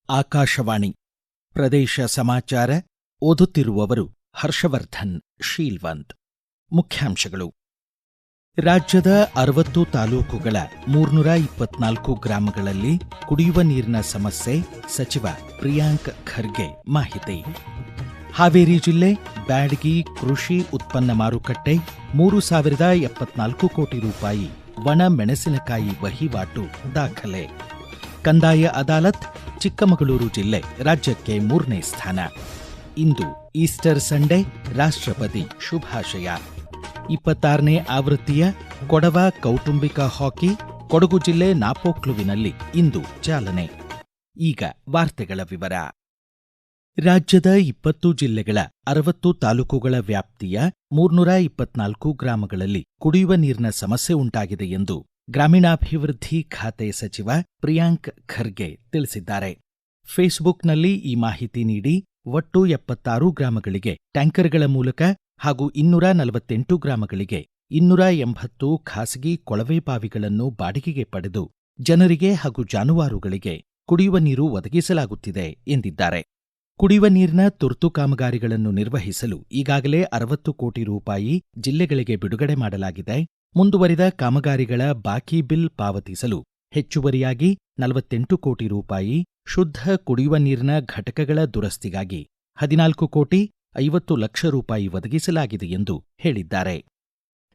ಆಕಾಶವಾಣಿ ಪ್ರದೇಶ ಸಮಾಚಾರ ಓದುತ್ತಿರುವವರು ಹರ್ಷವರ್ಧನ್ ಶೀಲ್ವಂತ್. ಮುಖ್ಯಾಂಶಗಳು. ರಾಜ್ಯದ 60 ತಾಲೂಕುಗಳ 324 ಗ್ರಾಮಗಳಲ್ಲಿ ಕುಡಿಯುವ ನೀರಿನ ಸಮಸ್ಯೆ, ಸಚಿವ ಪ್ರಿಯಾಂಕ್ ಖರ್ಗೆ ಮಾಹಿತಿ. ಹಾವೇರಿ ಜಿಲ್ಲೆ ಬ್ಯಾಡಗಿ ಕೃಷಿ ಉತ್ಪನ್ನ ಮಾರುಕಟ್ಟೆ 3,074 ಕೋಟಿ ರೂಪಾಯಿ ಒಣ ಮೆಣಸಿನಕಾಯಿ ವಹಿವಾಟು ದಾಖಲೆ. ಕಂದಾಯ ಅದಾಲತ್ ಚಿಕ್ಕಮಗಳೂರು ಜಿಲ್ಲೆ ರಾಜ್ಯಕ್ಕೆ 3ನೇ ಸ್ಥಾನ. ಇಂದು ಈಸ್ಟರ್ ಸಂಡೇ, ರಾಷ್ಟ್ರಪತಿ ಶುಭಾಶಯ. 26ನೇ ಆವೃತ್ತಿಯ ಕೊಡವ ಕೌಟುಂಬಿಕ ಹಾಕಿ ಕೊಡಗು ಜಿಲ್ಲೆ ನಾಪೋಕ್ಲುವಿನಲ್ಲಿ ಇಂದು ಚಾಲನೆ. ಈಗ ವಾರ್ತೆಗಳ ವಿವರ. ರಾಜ್ಯದ 20 ಜಿಲ್ಲೆಗಳ 60 ತಾಲೂಕುಗಳ ವ್ಯಾಪ್ತಿಯ 324 ಗ್ರಾಮಗಳಲ್ಲಿ ಕುಡಿಯುವ ನೀರಿನ ಸಮಸ್ಯೆ ಉಂಟಾಗಿದೆ ಎಂದು ಗ್ರಾಮೀಣಾಭಿವೃದ್ಧಿ ಖಾತೆ ಸಚಿವ ಪ್ರಿಯಾಂಕ್ ಖರ್ಗೆ ತಿಳಿಸಿದ್ದಾರೆ. ಫೇಸ್ಬುಕ್ನಲ್ಲಿ ಈ ಮಾಹಿತಿ ನೀಡಿ ಒಟ್ಟು 76 ಗ್ರಾಮಗಳಿಗೆ ಟ್ಯಾಂಕರ್ಗಳ ಮೂಲಕ ಹಾಗೂ 248 ಗ್ರಾಮಗಳಿಗೆ 280 ಖಾಸಗಿ ಕೊಳವೆ ಬಾವಿಗಳನ್ನು ಬಾಡಿಗೆಗೆ ಪಡೆದು ಜನರಿಗೆ ಹಾಗೂ ಜಾನುವಾರುಗಳಿಗೆ ಕುಡಿಯುವ ನೀರು ಒದಗಿಸಲಾಗುತ್ತಿದೆ ಎಂದಿದ್ದಾರೆ. ಕುಡಿಯುವ ನೀರಿನ ತುರ್ತು ಕಾಮಗಾರಿಗಳನ್ನು ನಿರ್ವಹಿಸಲು ಈಗಾಗಲೇ 60 ಕೋಟಿ ರೂಪಾಯಿ ಜಿಲ್ಲೆಗಳಿಗೆ ಬಿಡುಗಡೆ ಮಾಡಲಾಗಿದೆ. ಮುಂದುವರಿದ ಕಾಮಗಾರಿಗಳ ಬಾಕಿ ಬಿಲ್ ಪಾವತಿಸಲು ಹೆಚ್ಚುವರಿಯಾಗಿ 48 ಕೋಟಿ ರೂಪಾಯಿ, ಶುದ್ಧ ಕುಡಿಯುವ ನೀರಿನ ಘಟಕಗಳ ದುರಸ್ತಿಗಾಗಿ 14 ಕೋಟಿ 50 ಲಕ್ಷ ರೂಪಾಯಿ ಒದಗಿಸಲಾಗಿದೆ ಎಂದು ಹೇಳಿದ್ದಾರೆ.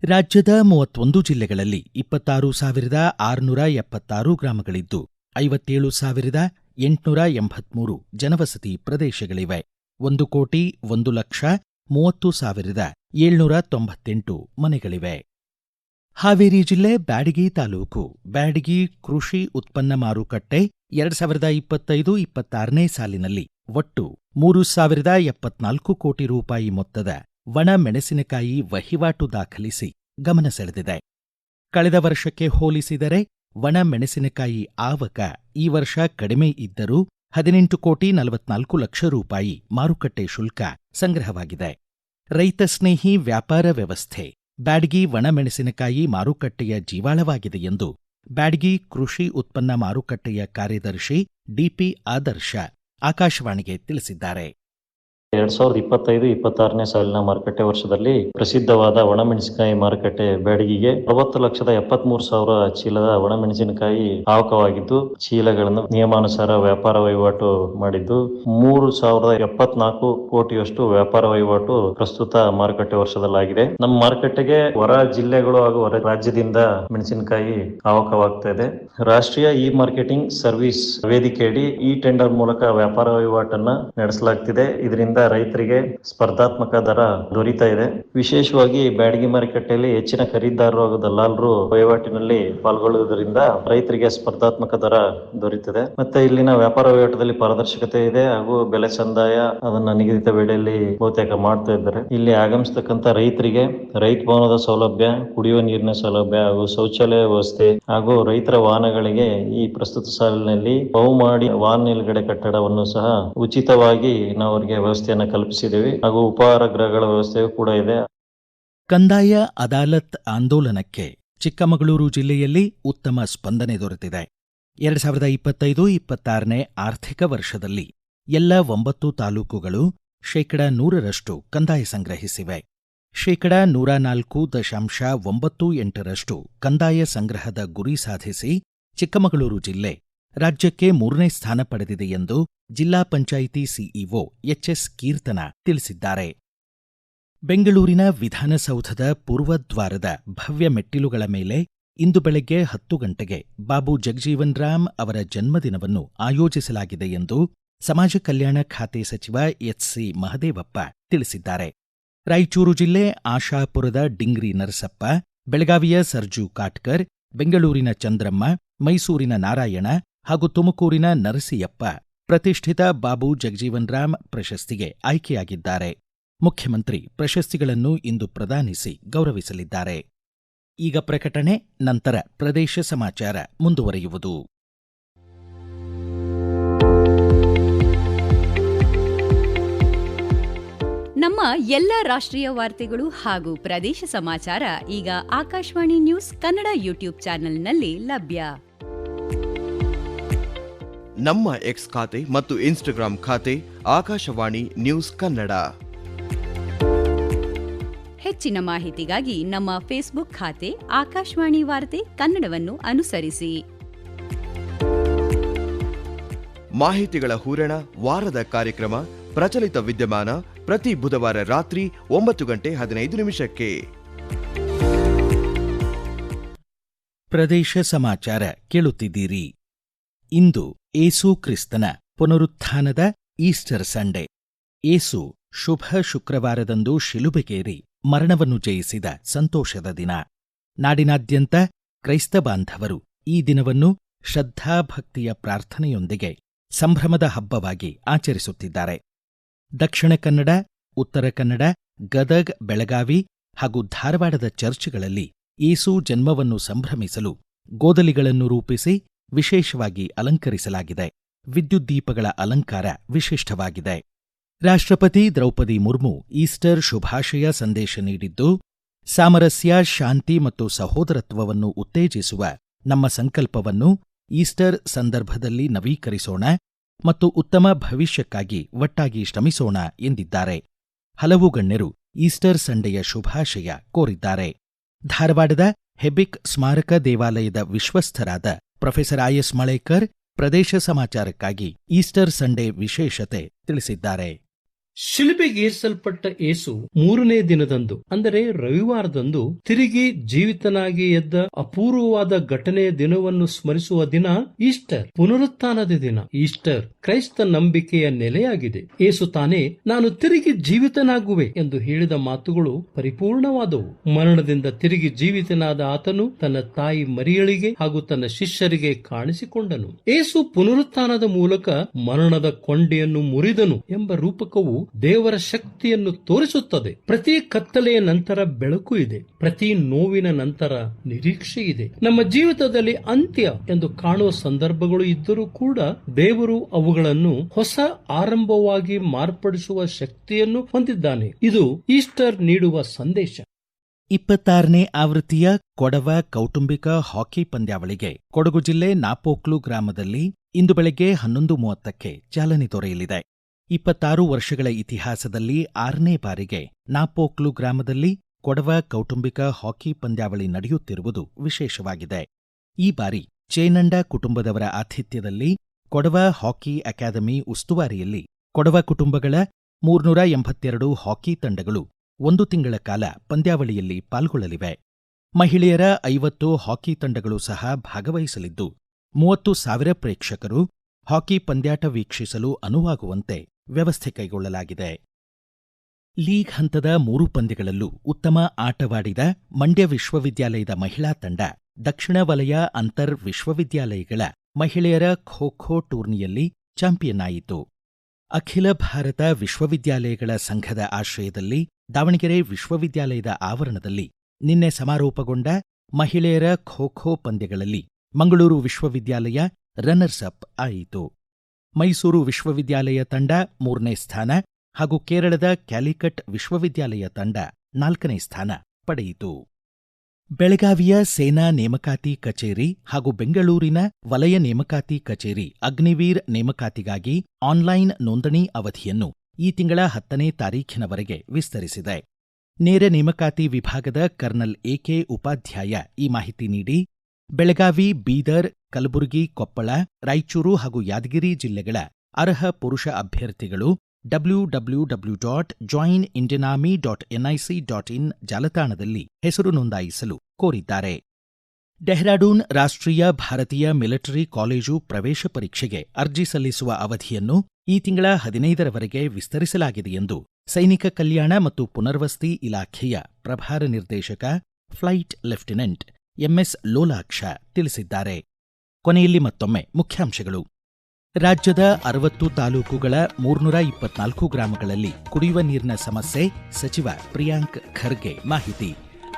ರಾಜ್ಯದ 31 ಜಿಲ್ಲೆಗಳಲ್ಲಿ 26,676 ಗ್ರಾಮಗಳಿದ್ದು 57,883 ಜನವಸತಿ ಪ್ರದೇಶಗಳಿವೆ. 1,01,30,798 ಮನೆಗಳಿವೆ. ಹಾವೇರಿ ಜಿಲ್ಲೆ ಬ್ಯಾಡಗಿ ತಾಲೂಕು ಬ್ಯಾಡಗಿ ಕೃಷಿ ಉತ್ಪನ್ನ ಮಾರುಕಟ್ಟೆ 2025-26ನೇ ಸಾಲಿನಲ್ಲಿ ಒಟ್ಟು 3,074 ಕೋಟಿ ರೂಪಾಯಿ ಮೊತ್ತದ ಒಣ ಮೆಣಸಿನಕಾಯಿ ವಹಿವಾಟು ದಾಖಲಿಸಿ ಗಮನ ಸೆಳೆದಿದೆ. ಕಳೆದ ವರ್ಷಕ್ಕೆ ಹೋಲಿಸಿದರೆ ಒಣ ಮೆಣಸಿನಕಾಯಿ ಆವಕ ಈ ವರ್ಷ ಕಡಿಮೆ ಇದ್ದರೂ 18 ಕೋಟಿ 44 ಲಕ್ಷ ರೂಪಾಯಿ ಮಾರುಕಟ್ಟೆ ಶುಲ್ಕ ಸಂಗ್ರಹವಾಗಿದೆ. ರೈತ ಸ್ನೇಹಿ ವ್ಯಾಪಾರ ವ್ಯವಸ್ಥೆ ಬ್ಯಾಡಗಿ ಒಣಮೆಣಸಿನಕಾಯಿ ಮಾರುಕಟ್ಟೆಯ ಜೀವಾಳವಾಗಿದೆ ಎಂದು ಬ್ಯಾಡಗಿ ಕೃಷಿ ಉತ್ಪನ್ನ ಮಾರುಕಟ್ಟೆಯ ಕಾರ್ಯದರ್ಶಿ ಡಿಪಿ ಆದರ್ಶ ಆಕಾಶವಾಣಿಗೆ ತಿಳಿಸಿದ್ದಾರೆ. 2025-26ನೇ ಸಾಲಿನ ಮಾರುಕಟ್ಟೆ ವರ್ಷದಲ್ಲಿ ಪ್ರಸಿದ್ಧವಾದ ಒಣಮೆಣಸಿನಕಾಯಿ ಮಾರುಕಟ್ಟೆ ಬ್ಯಾಡಗಿಗೆ 60,73,000 ಚೀಲದ ಒಣಮೆಣಸಿನಕಾಯಿ ಆವಕವಾಗಿದ್ದು, ಚೀಲಗಳನ್ನು ನಿಯಮಾನುಸಾರ ವ್ಯಾಪಾರ ವಹಿವಾಟು ಮಾಡಿದ್ದು 3,074 ಕೋಟಿಯಷ್ಟು ವ್ಯಾಪಾರ ವಹಿವಾಟು ಪ್ರಸ್ತುತ ಮಾರುಕಟ್ಟೆ ವರ್ಷದಲ್ಲಾಗಿದೆ. ನಮ್ಮ ಮಾರುಕಟ್ಟೆಗೆ ಹೊರ ಜಿಲ್ಲೆಗಳು ಹಾಗೂ ಹೊರ ರಾಜ್ಯದಿಂದ ಮೆಣಸಿನಕಾಯಿ ಆವಕವಾಗ್ತಾ ಇದೆ. ರಾಷ್ಟ್ರೀಯ ಇ ಮಾರ್ಕೆಟಿಂಗ್ ಸರ್ವಿಸ್ ವೇದಿಕೆಯಡಿ ಈ ಟೆಂಡರ್ ಮೂಲಕ ವ್ಯಾಪಾರ ವಹಿವಾಟನ್ನ ನಡೆಸಲಾಗ್ತಿದೆ. ಇದರಿಂದ ರೈತರಿಗೆ ಸ್ಪರ್ಧಾತ್ಮಕ ದರ ದೊರೀತಾ ಇದೆ. ವಿಶೇಷವಾಗಿ ಬ್ಯಾಡಗಿ ಮಾರುಕಟ್ಟೆಯಲ್ಲಿ ಹೆಚ್ಚಿನ ಖರೀದಿದಾರರು ಹಾಗೂ ದಲ್ಲಾಳರು ವಹಿವಾಟಿನಲ್ಲಿ ಪಾಲ್ಗೊಳ್ಳುವುದರಿಂದ ರೈತರಿಗೆ ಸ್ಪರ್ಧಾತ್ಮಕ ದರ ದೊರೀತದೆ. ಮತ್ತೆ ಇಲ್ಲಿನ ವ್ಯಾಪಾರ ವಹಿವಾಟದಲ್ಲಿ ಪಾರದರ್ಶಕತೆ ಇದೆ ಹಾಗೂ ಬೆಲೆ ಸಂದಾಯ ಅದನ್ನ ನಿಗದಿತ ವೇಳೆಯಲ್ಲಿ ಬಹುತೇಕ ಮಾಡ್ತಾ ಇದ್ದಾರೆ. ಇಲ್ಲಿ ಆಗಮಿಸತಕ್ಕಂತ ರೈತರಿಗೆ ರೈತ ಭವನದ ಸೌಲಭ್ಯ, ಕುಡಿಯುವ ನೀರಿನ ಸೌಲಭ್ಯ ಹಾಗೂ ಶೌಚಾಲಯ ವ್ಯವಸ್ಥೆ ಹಾಗೂ ರೈತರ ವಾಹನಗಳಿಗೆ ಈ ಪ್ರಸ್ತುತ ಸಾಲಿನಲ್ಲಿ ಬಹುಮಹಡಿ ವಾಹನ ನಿಲುಗಡೆ ಕಟ್ಟಡವನ್ನು ಸಹ ಉಚಿತವಾಗಿ ನಾವು ಅವರಿಗೆ ವ್ಯವಸ್ಥೆಯನ್ನು ಕಲ್ಪಿಸಿದ್ದೇವೆ ಹಾಗೂ ಉಪಹಾರ ಗೃಹಗಳ ವ್ಯವಸ್ಥೆಯೂ ಕೂಡ ಇದೆ. ಕಂದಾಯ ಅದಾಲತ್ ಆಂದೋಲನಕ್ಕೆ ಚಿಕ್ಕಮಗಳೂರು ಜಿಲ್ಲೆಯಲ್ಲಿ ಉತ್ತಮ ಸ್ಪಂದನೆ ದೊರೆತಿದೆ. 2025-26ನೇ ಆರ್ಥಿಕ ವರ್ಷದಲ್ಲಿ ಎಲ್ಲ 9 ತಾಲೂಕುಗಳು 100% ಕಂದಾಯ ಸಂಗ್ರಹಿಸಿವೆ. 104.98% ಕಂದಾಯ ಸಂಗ್ರಹದ ಗುರಿ ಸಾಧಿಸಿ ಚಿಕ್ಕಮಗಳೂರು ಜಿಲ್ಲೆ ರಾಜ್ಯಕ್ಕೆ 3ನೇ ಸ್ಥಾನ ಪಡೆದಿದೆ ಎಂದು ಜಿಲ್ಲಾ ಪಂಚಾಯಿತಿ ಸಿಇಒ ಎಚ್ಎಸ್ ಕೀರ್ತನ ತಿಳಿಸಿದ್ದಾರೆ. ಬೆಂಗಳೂರಿನ ವಿಧಾನಸೌಧದ ಪೂರ್ವದ್ವಾರದ ಭವ್ಯ ಮೆಟ್ಟಿಲುಗಳ ಮೇಲೆ ಇಂದು ಬೆಳಗ್ಗೆ 10 ಗಂಟೆಗೆ ಬಾಬು ಜಗಜೀವನ್ ರಾಮ್ ಅವರ ಜನ್ಮದಿನವನ್ನು ಆಯೋಜಿಸಲಾಗಿದೆ ಎಂದು ಸಮಾಜ ಕಲ್ಯಾಣ ಖಾತೆ ಸಚಿವ ಎಚ್ಸಿ ಮಹದೇವಪ್ಪ ತಿಳಿಸಿದ್ದಾರೆ. ರಾಯಚೂರು ಜಿಲ್ಲೆ ಆಶಾಪುರದ ಡಿಂಗ್ರಿ ನರಸಪ್ಪ, ಬೆಳಗಾವಿಯ ಸರ್ಜು ಕಾಟ್ಕರ್, ಬೆಂಗಳೂರಿನ ಚಂದ್ರಮ್ಮ, ಮೈಸೂರಿನ ನಾರಾಯಣ ಹಾಗೂ ತುಮಕೂರಿನ ನರಸಿಯಪ್ಪ ಪ್ರತಿಷ್ಠಿತ ಬಾಬು ಜಗಜೀವನ್ ರಾಮ್ ಪ್ರಶಸ್ತಿಗೆ ಆಯ್ಕೆಯಾಗಿದ್ದಾರೆ. ಮುಖ್ಯಮಂತ್ರಿ ಪ್ರಶಸ್ತಿಗಳನ್ನು ಇಂದು ಪ್ರದಾನಿಸಿ ಗೌರವಿಸಲಿದ್ದಾರೆ. ಈಗ ಪ್ರಕಟಣೆ, ನಂತರ ಪ್ರದೇಶ ಸಮಾಚಾರ ಮುಂದುವರಿಯುವುದು. ನಮ್ಮ ಎಲ್ಲ ರಾಷ್ಟ್ರೀಯ ವಾರ್ತೆಗಳು ಹಾಗೂ ಪ್ರದೇಶ ಸಮಾಚಾರ ಈಗ ಆಕಾಶವಾಣಿ ನ್ಯೂಸ್ ಕನ್ನಡ ಯೂಟ್ಯೂಬ್ ಚಾನೆಲ್ನಲ್ಲಿ ಲಭ್ಯ. ನಮ್ಮ ಎಕ್ಸ್ ಖಾತೆ ಮತ್ತು ಇನ್ಸ್ಟಾಗ್ರಾಂ ಖಾತೆ ಆಕಾಶವಾಣಿ ನ್ಯೂಸ್ ಕನ್ನಡ. ಹೆಚ್ಚಿನ ಮಾಹಿತಿಗಾಗಿ ನಮ್ಮ ಫೇಸ್ಬುಕ್ ಖಾತೆ ಆಕಾಶವಾಣಿ ವಾರ್ತೆ ಕನ್ನಡವನ್ನು ಅನುಸರಿಸಿ. ಮಾಹಿತಿಗಳ ಹೂರಣ, ವಾರದ ಕಾರ್ಯಕ್ರಮ, ಪ್ರಚಲಿತ ವಿದ್ಯಮಾನ ಪ್ರತಿ ಬುಧವಾರ ರಾತ್ರಿ 9:15 ಪ್ರದೇಶ ಸಮಾಚಾರ ಕೇಳುತ್ತಿದ್ದೀರಿ. ಇಂದು ಏಸು ಕ್ರಿಸ್ತನ ಪುನರುತ್ಥಾನದ ಈಸ್ಟರ್ ಸಂಡೇ. ಏಸು ಶುಭ ಶುಕ್ರವಾರದಂದು ಶಿಲುಬೆಗೇರಿ ಮರಣವನ್ನು ಜಯಿಸಿದ ಸಂತೋಷದ ದಿನ. ನಾಡಿನಾದ್ಯಂತ ಕ್ರೈಸ್ತ ಬಾಂಧವರು ಈ ದಿನವನ್ನು ಶ್ರದ್ಧಾಭಕ್ತಿಯ ಪ್ರಾರ್ಥನೆಯೊಂದಿಗೆ ಸಂಭ್ರಮದ ಹಬ್ಬವಾಗಿ ಆಚರಿಸುತ್ತಿದ್ದಾರೆ. ದಕ್ಷಿಣ ಕನ್ನಡ, ಉತ್ತರ ಕನ್ನಡ, ಗದಗ್, ಬೆಳಗಾವಿ ಹಾಗೂ ಧಾರವಾಡದ ಚರ್ಚ್ಗಳಲ್ಲಿ ಏಸು ಜನ್ಮವನ್ನು ಸಂಭ್ರಮಿಸಲು ಗೋದಲಿಗಳನ್ನು ರೂಪಿಸಿ ವಿಶೇಷವಾಗಿ ಅಲಂಕರಿಸಲಾಗಿದೆ. ವಿದ್ಯುದ್ದೀಪಗಳ ಅಲಂಕಾರ ವಿಶಿಷ್ಟವಾಗಿದೆ. ರಾಷ್ಟ್ರಪತಿ ದ್ರೌಪದಿ ಮುರ್ಮು ಈಸ್ಟರ್ ಶುಭಾಶಯ ಸಂದೇಶ ನೀಡಿದ್ದು, ಸಾಮರಸ್ಯ, ಶಾಂತಿ ಮತ್ತು ಸಹೋದರತ್ವವನ್ನು ಉತ್ತೇಜಿಸುವ ನಮ್ಮ ಸಂಕಲ್ಪವನ್ನು ಈಸ್ಟರ್ ಸಂದರ್ಭದಲ್ಲಿ ನವೀಕರಿಸೋಣ ಮತ್ತು ಉತ್ತಮ ಭವಿಷ್ಯಕ್ಕಾಗಿ ಒಟ್ಟಾಗಿ ಶ್ರಮಿಸೋಣ ಎಂದಿದ್ದಾರೆ. ಹಲವು ಗಣ್ಯರು ಈಸ್ಟರ್ ಸಂಡೆಯ ಶುಭಾಶಯ ಕೋರಿದ್ದಾರೆ. ಧಾರವಾಡದ ಹೆಬಿಕ್ ಸ್ಮಾರಕ ದೇವಾಲಯದ ವಿಶ್ವಸ್ಥರಾದ ಪ್ರೊಫೆಸರ್ ಐಎಸ್ ಮಳೇಕರ್ ಪ್ರದೇಶ ಸಮಾಚಾರಕ್ಕಾಗಿ ಈಸ್ಟರ್ ಸಂಡೇ ವಿಶೇಷತೆ ತಿಳಿಸಿದ್ದಾರೆ. ಶಿಲುಬೆಗೇರಿಸಲ್ಪಟ್ಟ ಏಸು 3ನೇ ದಿನದಂದು ಅಂದರೆ ರವಿವಾರದಂದು ತಿರುಗಿ ಜೀವಿತನಾಗಿ ಎದ್ದ ಅಪೂರ್ವವಾದ ಘಟನೆಯ ದಿನವನ್ನು ಸ್ಮರಿಸುವ ದಿನ ಈಸ್ಟರ್, ಪುನರುತ್ಥಾನದ ದಿನ. ಈಸ್ಟರ್ ಕ್ರೈಸ್ತ ನಂಬಿಕೆಯ ನೆಲೆಯಾಗಿದೆ. ಏಸು ತಾನೇ ನಾನು ತಿರುಗಿ ಜೀವಿತನಾಗುವೆ ಎಂದು ಹೇಳಿದ ಮಾತುಗಳು ಪರಿಪೂರ್ಣವಾದವು. ಮರಣದಿಂದ ತಿರುಗಿ ಜೀವಿತನಾದ ಆತನು ತನ್ನ ತಾಯಿ ಮರಿಯಳಿಗೆ ಹಾಗೂ ತನ್ನ ಶಿಷ್ಯರಿಗೆ ಕಾಣಿಸಿಕೊಂಡನು. ಏಸು ಪುನರುತ್ಥಾನದ ಮೂಲಕ ಮರಣದ ಕೊಂಡೆಯನ್ನು ಮುರಿದನು ಎಂಬ ರೂಪಕವು ದೇವರ ಶಕ್ತಿಯನ್ನು ತೋರಿಸುತ್ತದೆ. ಪ್ರತಿ ಕತ್ತಲೆಯ ನಂತರ ಬೆಳಕು ಇದೆ, ಪ್ರತಿ ನೋವಿನ ನಂತರ ನಿರೀಕ್ಷೆ ಇದೆ. ನಮ್ಮ ಜೀವಿತದಲ್ಲಿ ಅಂತ್ಯ ಎಂದು ಕಾಣುವ ಸಂದರ್ಭಗಳು ಇದ್ದರೂ ಕೂಡ ದೇವರು ಅವುಗಳನ್ನು ಹೊಸ ಆರಂಭವಾಗಿ ಮಾರ್ಪಡಿಸುವ ಶಕ್ತಿಯನ್ನು ಹೊಂದಿದ್ದಾನೆ. ಇದು ಈಸ್ಟರ್ ನೀಡುವ ಸಂದೇಶ. 26ನೇ ಆವೃತ್ತಿಯ ಕೊಡವ ಕೌಟುಂಬಿಕ ಹಾಕಿ ಪಂದ್ಯಾವಳಿಗೆ ಕೊಡಗು ಜಿಲ್ಲೆ ನಾಪೋಕ್ಲು ಗ್ರಾಮದಲ್ಲಿ ಇಂದು ಬೆಳಗ್ಗೆ 11:30ಕ್ಕೆ ಚಾಲನೆ ದೊರೆಯಲಿದೆ. 26 ವರ್ಷಗಳ ಇತಿಹಾಸದಲ್ಲಿ 6ನೇ ಬಾರಿಗೆ ನಾಪೋಕ್ಲು ಗ್ರಾಮದಲ್ಲಿ ಕೊಡವ ಕೌಟುಂಬಿಕ ಹಾಕಿ ಪಂದ್ಯಾವಳಿ ನಡೆಯುತ್ತಿರುವುದು ವಿಶೇಷವಾಗಿದೆ. ಈ ಬಾರಿ ಚೇನಂಡ ಕುಟುಂಬದವರ ಆತಿಥ್ಯದಲ್ಲಿ ಕೊಡವ ಹಾಕಿ ಅಕಾಡೆಮಿ ಉಸ್ತುವಾರಿಯಲ್ಲಿ ಕೊಡವ ಕುಟುಂಬಗಳ 382 ಹಾಕಿ ತಂಡಗಳು 1 ತಿಂಗಳ ಕಾಲ ಪಂದ್ಯಾವಳಿಯಲ್ಲಿ ಪಾಲ್ಗೊಳ್ಳಲಿವೆ. ಮಹಿಳೆಯರ 50 ಹಾಕಿ ತಂಡಗಳು ಸಹ ಭಾಗವಹಿಸಲಿದ್ದು 30,000 ಪ್ರೇಕ್ಷಕರು ಹಾಕಿ ಪಂದ್ಯಾಟ ವೀಕ್ಷಿಸಲು ಅನುವಾಗುವಂತೆ ವ್ಯವಸ್ಥೆ ಕೈಗೊಳ್ಳಲಾಗಿದೆ. ಲೀಗ್ ಹಂತದ 3 ಪಂದ್ಯಗಳಲ್ಲೂ ಉತ್ತಮ ಆಟವಾಡಿದ ಮಂಡ್ಯ ವಿಶ್ವವಿದ್ಯಾಲಯದ ಮಹಿಳಾ ತಂಡ ದಕ್ಷಿಣ ವಲಯ ಅಂತರ್ ವಿಶ್ವವಿದ್ಯಾಲಯಗಳ ಮಹಿಳೆಯರ ಖೋ ಖೋ ಟೂರ್ನಿಯಲ್ಲಿ ಚಾಂಪಿಯನ್ ಆಯಿತು. ಅಖಿಲ ಭಾರತ ವಿಶ್ವವಿದ್ಯಾಲಯಗಳ ಸಂಘದ ಆಶ್ರಯದಲ್ಲಿ ದಾವಣಗೆರೆ ವಿಶ್ವವಿದ್ಯಾಲಯದ ಆವರಣದಲ್ಲಿ ನಿನ್ನೆ ಸಮಾರೋಪಗೊಂಡ ಮಹಿಳೆಯರ ಖೋ ಖೋ ಪಂದ್ಯಗಳಲ್ಲಿ ಮಂಗಳೂರು ವಿಶ್ವವಿದ್ಯಾಲಯ ರನ್ನರ್ಸ್ ಅಪ್ ಆಯಿತು. ಮೈಸೂರು ವಿಶ್ವವಿದ್ಯಾಲಯ ತಂಡ 3ನೇ ಸ್ಥಾನ ಹಾಗೂ ಕೇರಳದ ಕ್ಯಾಲಿಕಟ್ ವಿಶ್ವವಿದ್ಯಾಲಯ ತಂಡ 4ನೇ ಸ್ಥಾನ ಪಡೆಯಿತು. ಬೆಳಗಾವಿಯ ಸೇನಾ ನೇಮಕಾತಿ ಕಚೇರಿ ಹಾಗೂ ಬೆಂಗಳೂರಿನ ವಲಯ ನೇಮಕಾತಿ ಕಚೇರಿ ಅಗ್ನಿವೀರ್ ನೇಮಕಾತಿಗಾಗಿ ಆನ್ಲೈನ್ ನೋಂದಣಿ ಅವಧಿಯನ್ನು ಈ ತಿಂಗಳ 10ನೇ ತಾರೀಖಿನವರೆಗೆ ವಿಸ್ತರಿಸಿದೆ. ನೇರ ನೇಮಕಾತಿ ವಿಭಾಗದ ಕರ್ನಲ್ ಎಕೆ ಉಪಾಧ್ಯಾಯ ಈ ಮಾಹಿತಿ ನೀಡಿ, ಬೆಳಗಾವಿ, ಬೀದರ್, ಕಲಬುರಗಿ, ಕೊಪ್ಪಳ, ರಾಯಚೂರು ಹಾಗೂ ಯಾದಗಿರಿ ಜಿಲ್ಲೆಗಳ ಅರ್ಹ ಪುರುಷ ಅಭ್ಯರ್ಥಿಗಳು www.joinindianarmy.nic.in ಜಾಲತಾಣದಲ್ಲಿ ಹೆಸರು ನೋಂದಾಯಿಸಲು ಕೋರಿದ್ದಾರೆ. ಡೆಹ್ರಾಡೂನ್ ರಾಷ್ಟ್ರೀಯ ಭಾರತೀಯ ಮಿಲಿಟರಿ ಕಾಲೇಜು ಪ್ರವೇಶ ಪರೀಕ್ಷೆಗೆ ಅರ್ಜಿ ಸಲ್ಲಿಸುವ ಅವಧಿಯನ್ನು ಈ ತಿಂಗಳ 15ರವರೆಗೆ ವಿಸ್ತರಿಸಲಾಗಿದೆ ಎಂದು ಸೈನಿಕ ಕಲ್ಯಾಣ ಮತ್ತು ಪುನರ್ವಸತಿ ಇಲಾಖೆಯ ಪ್ರಭಾರ ನಿರ್ದೇಶಕ ಫ್ಲೈಟ್ ಲೆಫ್ಟಿನೆಂಟ್ ಎಂಎಸ್ ಲೋಲಾಕ್ಷ ತಿಳಿಸಿದ್ದಾರೆ. ಕೊನೆಯಲ್ಲಿ ಮತ್ತೊಮ್ಮೆ ಮುಖ್ಯಾಂಶಗಳು. ರಾಜ್ಯದ 60 ತಾಲೂಕುಗಳ 324 ಗ್ರಾಮಗಳಲ್ಲಿ ಕುಡಿಯುವ ನೀರಿನ ಸಮಸ್ಯೆ, ಸಚಿವ ಪ್ರಿಯಾಂಕ್ ಖರ್ಗೆ ಮಾಹಿತಿ.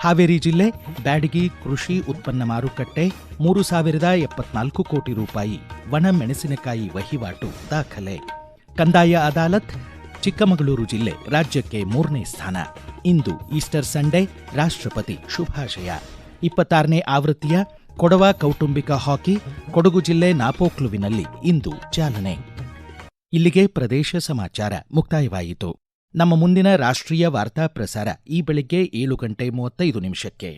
ಹಾವೇರಿ ಜಿಲ್ಲೆ ಬ್ಯಾಡಗಿ ಕೃಷಿ ಉತ್ಪನ್ನ ಮಾರುಕಟ್ಟೆ 3,074 ಕೋಟಿ ರೂಪಾಯಿ ಒಣ ಮೆಣಸಿನಕಾಯಿ ವಹಿವಾಟು ದಾಖಲೆ. ಕಂದಾಯ ಅದಾಲತ್ ಚಿಕ್ಕಮಗಳೂರು ಜಿಲ್ಲೆ ರಾಜ್ಯಕ್ಕೆ 3ನೇ ಸ್ಥಾನ. ಇಂದು ಈಸ್ಟರ್ ಸಂಡೇ, ರಾಷ್ಟ್ರಪತಿ ಶುಭಾಶಯ. 26ನೇ ಆವೃತ್ತಿಯ ಕೊಡವ ಕೌಟುಂಬಿಕ ಹಾಕಿ ಕೊಡಗು ಜಿಲ್ಲೆ ನಾಪೋಕ್ಲುವಿನಲ್ಲಿ ಇಂದು ಚಾಲನೆ. ಇಲ್ಲಿಗೆ ಪ್ರದೇಶ ಸಮಾಚಾರ ಮುಕ್ತಾಯವಾಯಿತು. ನಮ್ಮ ಮುಂದಿನ ರಾಷ್ಟ್ರೀಯ ವಾರ್ತಾ ಪ್ರಸಾರ ಈ ಬೆಳಿಗ್ಗೆ 7:35 ನಿಮಿಷಕ್ಕೆ.